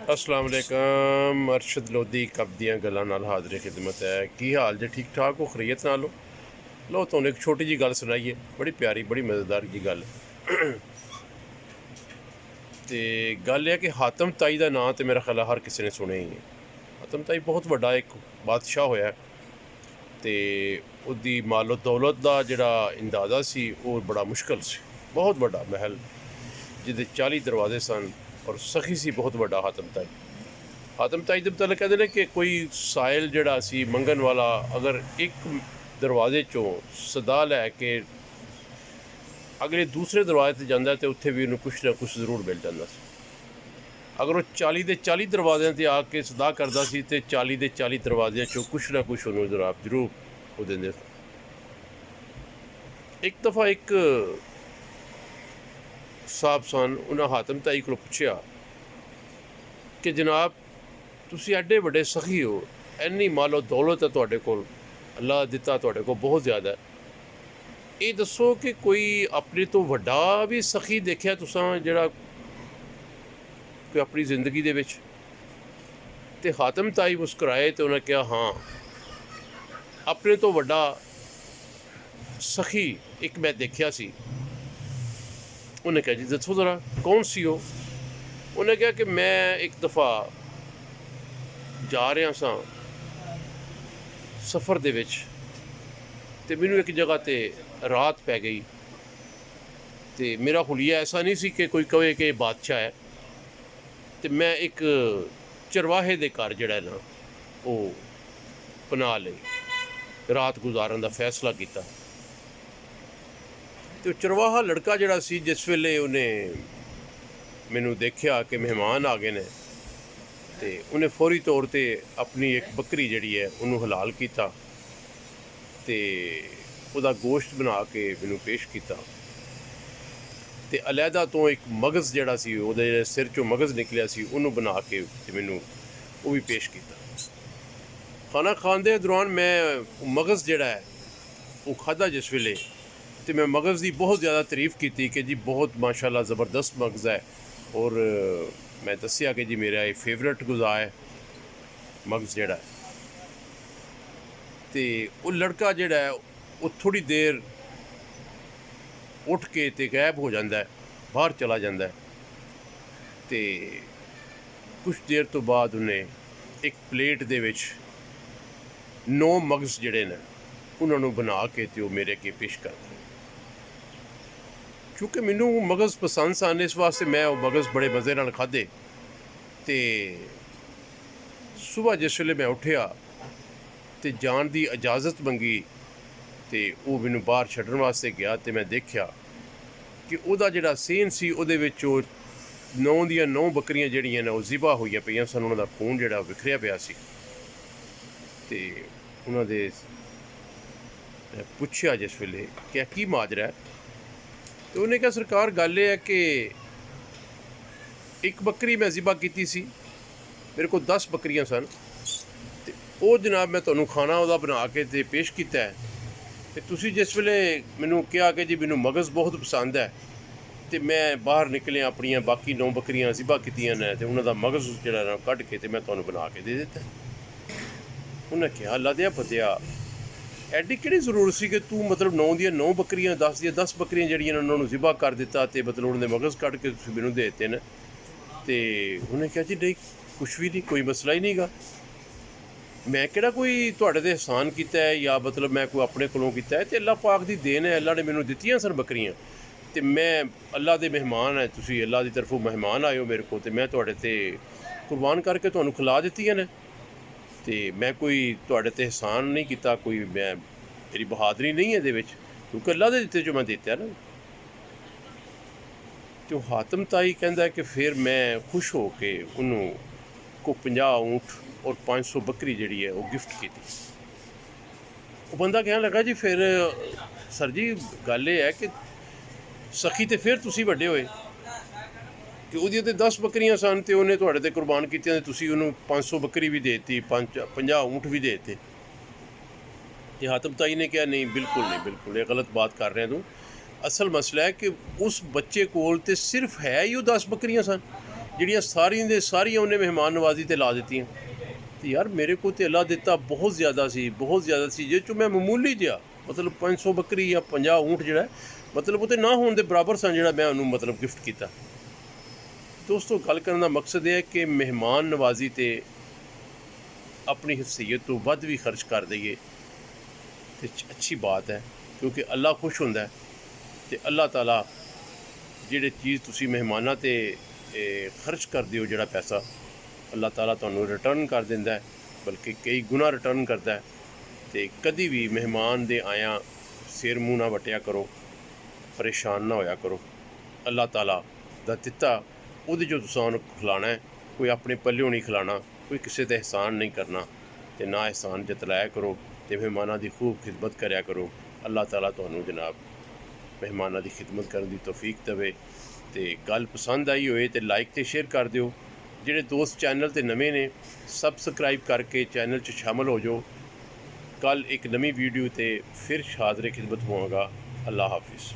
अस्सलाम वालेकुम। अरशद लोधी कब दियाँ गल्लां नाल हाज़िर खिदमत है। की हाल जे? ठीक ठाक हो? खरीयत नाल हो? लो तुहानूं एक छोटी जी गल सुनाइए, बड़ी प्यारी बड़ी मज़ेदार जी गल। ते गल है कि हातम ताई का नां तो मेरा ख्याल हर किसी ने सुनिया ही है। हातम ताई बहुत बड़ा एक बादशाह होया ते उसदी मालो दौलत का जिहड़ा अंदाज़ा सी वो बड़ा मुश्किल सी। बहुत बड़ा महल जिहदे 40 दरवाजे सन और सखी सी बहुत बड़ा हातम ताई। हातम ताई ਦੇ मतलब कहते हैं कि कोई साइल ਜਿਹੜਾ ਸੀ ਮੰਗਣ वाला अगर एक दरवाजे चों सदा लैके अगले दूसरे दरवाजे से जाता तो उत्थे भी उन्हें कुछ ना कुछ जरूर मिल जाता सी। अगर वो 40 के 40 दरवाजे से आके सदा करता सी तो 40 के 40 दरवाजे चों कुछ ना कुछ उन्होंने जनाब जरूर वो देंदे सन। एक दफ़ा एक साहब सन उन्हें हातम ताई को पूछा कि जनाब तुसी एडे बड़े सखी हो, इन्नी मालो दौलत है तुहाडे कोल, अल्लाह दिता तुहाडे कोल बहुत ज़्यादा है, ये दसो कि कोई अपने तो वड्डा भी सखी देखिया तुसां जिहड़ा कोई अपनी जिंदगी दे विच? ते हातम ताई मुस्कुराए तो उन्हें कहा हाँ, अपने तो वड्डा सखी एक मैं देखिया सी। उन्हें कहा जी दसो ज़रा कौन सी हो? उन्हें कहा कि मैं एक दफ़ा जा रहा सां सफ़र दे विच ते मैनू एक जगह ते रात पै गई ते मेरा हुलिया ऐसा नहीं सी कि कोई कहे कि बादशाह है, तो मैं एक चरवाहे दे घर जिहड़ा ना वो पनाह लई रात गुजारन का फैसला किया। तो चरवाहा लड़का जिहड़ा सी जिस वेले उन्हें मैनू देखिया कि मेहमान आ गए ने तो उन्हें फौरी तौर पर अपनी एक बकरी जिहड़ी है उन्होंने हलाल किया ते उहदा गोश्त बना के मैनू पेश किया ते अलहदा तो एक मगज़ जिहड़ा सी उहदे सिर चों मगज़ निकलिया सी उन्होंने बना के ते मैनू वो भी पेश किया। खाना खान दे दौरान मैं मगज़ जिहड़ा है वो खाधा जिस वेले तो मैं मगज़ की बहुत ज़्यादा तारीफ़ की कि जी बहुत माशाल्लाह ज़बरदस्त मगज़ है और मैं दसिया कि जी मेरा ये फेवरेट गुज़ा है मगज़ जिहड़ा है। तो वो लड़का जिहड़ा है वो थोड़ी देर उठ के ते गायब हो जाता है, बाहर चला जाता है। तो कुछ देर तो बाद उन्हें एक प्लेट दे विच 9 मगज़ जिहड़े ने उन्होंने बना के ते मेरे अगे पेश कर दिए। क्योंकि मैनू मगज़ पसंद सन इस वास्ते मैं वो मगज़ बड़े मज़े नाल खाधे। तो सुबह जिस वेले मैं उठिया तो जान की इजाज़त मंगी तो वो मैनू बाहर छड्डण वास्ते गया तो मैं देखा कि उहदा जिहड़ा सीन सी उहदे विच 9 दियां 9 बकरियां जिहड़ियां ने वो ज़िबा होईयां पईयां सन, उन्हां दा खून जिहड़ा विखरिया पिया सी। ते उन्हां दे पुछया जिस वेले कि की माजरा है तो उन्हें कहा सरकार गल ये है कि एक बकरी मैं ज़िबा की सी, मेरे को 10 बकरियां सन ते वो जनाब मैं तुहानूं खाना उहदा बना के ते पेश किया है। तो तुसी जिस वेले मैनू कहा कि जी मैनू मगज़ बहुत पसंद है तो मैं बाहर निकलिया अपनियां बाकी 9 बकरियां ज़िबा कीतियां ने तो उन्हां दा मगज़ जिहड़ा ना कढ के ते मैं तुहानूं बना के दे दिता। उन्हें कहा अल्लाह दिया बंदिया एडी किहड़ी जरूरत सी कि तू मतलब 9 दियां 9 बकरियां 10 दियां 10 बकरियां जिहड़ियां ने उन्होंने ज़िबा कर दिता तो मतलब उन्होंने मगज़ कढ के तुसीं मैनू दे दिते ने। तो उन्हें कहा जी नहीं कुछ भी नहीं, कोई मसला ही नहीं गा, मैं किहड़ा कोई तुहाडे ते एहसान कीता है या मतलब मैं कोई अपने कोलों कीता है, तो अल्लाह पाक दी देन है, अल्लाह ने मैनू दित्तियां सन बकरियां तो मैं अल्लाह दे मेहमान है, तुसीं अल्लाह की तरफों मेहमान आए हो मेरे को तो मैं तुहाडे ते कुर्बान करके तुहानूं खिला दित्तियां ने। तो मैं कोई तुहाडे ते एहसान नहीं कीता, कोई मैं मेरी बहादरी नहीं है इहदे विच, क्योंकि अल्लाह दे दित्ते जो मैं दित्ता ना। तो हातम ताई कहता कि फिर मैं खुश हो के उन्होंने को 50 ऊँट और 500 बकरी जिहड़ी है वो गिफ्ट की। वो बंदा कहने लगा जी फिर सर जी गल ये है कि सखी तो फिर तुसी वड्डे होए कि ਉਹਦੀਆਂ ਤੇ 10 ਬੱਕਰੀਆਂ ਸਨ ਤੇ ਉਹਨੇ ਤੁਹਾਡੇ ਤੇ ਕੁਰਬਾਨ ਕੀਤੀਆਂ ਤੇ ਤੁਸੀਂ ਉਹਨੂੰ 500 ਬੱਕਰੀ ਵੀ ਦੇਤੀ, 50 ਊਂਠ ਵੀ ਦੇਤੇ। ਤੇ हातम ताई ने कहा नहीं बिल्कुल नहीं, बिल्कुल ये गलत बात कर रहे हैं तू, ਅਸਲ ਮਸਲਾ ਹੈ ਕਿ ਉਸ ਬੱਚੇ ਕੋਲ ਤੇ ਸਿਰਫ ਹੈ ਹੀ ਉਹ 10 ਬੱਕਰੀਆਂ ਸਨ ਜਿਹੜੀਆਂ ਸਾਰੀਆਂ ਦੇ ਸਾਰੀਆਂ ਉਹਨੇ ਮਹਿਮਾਨ ਨਵਾਜ਼ੀ ਤੇ ਲਾ ਦਿੱਤੀਆਂ। ਤੇ ਯਾਰ ਮੇਰੇ ਕੋਲ ਤੇ ਅੱਲਾ ਦਿੱਤਾ ਬਹੁਤ ਜ਼ਿਆਦਾ ਸੀ, ਬਹੁਤ ਜ਼ਿਆਦਾ ਸੀ, ਜਿਸ 'ਚੋਂ ਮੈਂ ਮਾਮੂਲੀ ਜਿਹਾ ਮਤਲਬ 500 ਬੱਕਰੀ ਜਾਂ 50 ਊਂਠ ਜਿਹੜਾ ਮਤਲਬ ਉਹ ਤੇ ਨਾ ਹੋਣ ਦੇ ਬਰਾਬਰ ਸਨ ਜਿਹੜਾ ਮੈਂ ਉਹਨੂੰ ਮਤਲਬ ਗਿਫਟ ਕੀਤਾ। ਦੋਸਤੋ ਗੱਲ ਕਰਨ ਦਾ ਮਕਸਦ ਇਹ ਹੈ ਕਿ ਮਹਿਮਾਨ ਨਵਾਜ਼ੀ ਤੇ ਆਪਣੀ ਹਸੀਅਤ ਤੋਂ ਵੱਧ ਵੀ ਖਰਚ ਕਰ ਦਈਏ ਤੇ ਅੱਛੀ ਬਾਤ ਹੈ, ਕਿਉਂਕਿ ਅੱਲਾ ਖੁਸ਼ ਹੁੰਦਾ ਹੈ। ਤੇ ਅੱਲਾਹ ਤਾਲਾ ਜਿਹੜੇ ਚੀਜ਼ ਤੁਸੀਂ ਮਹਿਮਾਨਾਂ 'ਤੇ ਖਰਚ ਕਰਦੇ ਹੋ ਜਿਹੜਾ ਪੈਸਾ, ਅੱਲਾਹ ਤਾਲਾ ਤੁਹਾਨੂੰ ਰਿਟਰਨ ਕਰ ਦਿੰਦਾ ਹੈ, ਬਲਕਿ ਕਈ ਗੁਣਾ ਰਿਟਰਨ ਕਰਦਾ ਹੈ। ਤੇ ਕਦੀ ਵੀ ਮਹਿਮਾਨ ਦੇ ਆਇਆਂ ਸਿਰ ਮੂੰਹ ਨਾ ਵਟਿਆ ਕਰੋ, ਪਰੇਸ਼ਾਨ ਨਾ ਹੋਇਆ ਕਰੋ। ਅੱਲਾਹ ਤਾਲਾ ਦਾ ਦਿੱਤਾ ਉਹਦੇ ਜੋ ਤੁਸੀਂ ਉਹਨੂੰ ਖਿਲਾਣਾ ਹੈ, ਕੋਈ ਆਪਣੇ ਪੱਲਿਓਂ ਨਹੀਂ ਖਿਲਾਣਾ, ਕੋਈ ਕਿਸੇ ਦਾ ਅਹਿਸਾਨ ਨਹੀਂ ਕਰਨਾ ਤੇ ਨਾ ਅਹਿਸਾਨ ਜਤਲਾਇਆ ਕਰੋ ਤੇ ਮਹਿਮਾਨਾਂ ਦੀ ਖੂਬ ਖਿਦਮਤ ਕਰਿਆ ਕਰੋ। ਅੱਲਾਹ ਤਾਲਾ ਤੁਹਾਨੂੰ ਜਨਾਬ ਮਹਿਮਾਨਾਂ ਦੀ ਖਿਦਮਤ ਕਰਨ ਦੀ ਤੌਫੀਕ ਦੇਵੇ। ਤੇ ਗੱਲ ਪਸੰਦ ਆਈ ਹੋਏ ਤੇ ਲਾਈਕ ਤੇ ਸ਼ੇਅਰ ਕਰ ਦਿਓ। ਜਿਹੜੇ ਦੋਸਤ ਚੈਨਲ ਤੇ ਨਵੇਂ ਨੇ ਸਬਸਕ੍ਰਾਈਬ ਕਰਕੇ ਚੈਨਲ 'ਚ ਸ਼ਾਮਲ ਹੋ ਜਾਓ। ਕੱਲ੍ਹ ਇੱਕ ਨਵੀਂ ਵੀਡੀਓ ਤੇ ਫਿਰ ਹਾਜ਼ਰ ਖਿਦਮਤ ਹੋਵਾਂਗਾ। ਅੱਲਾਹ ਹਾਫਿਜ਼।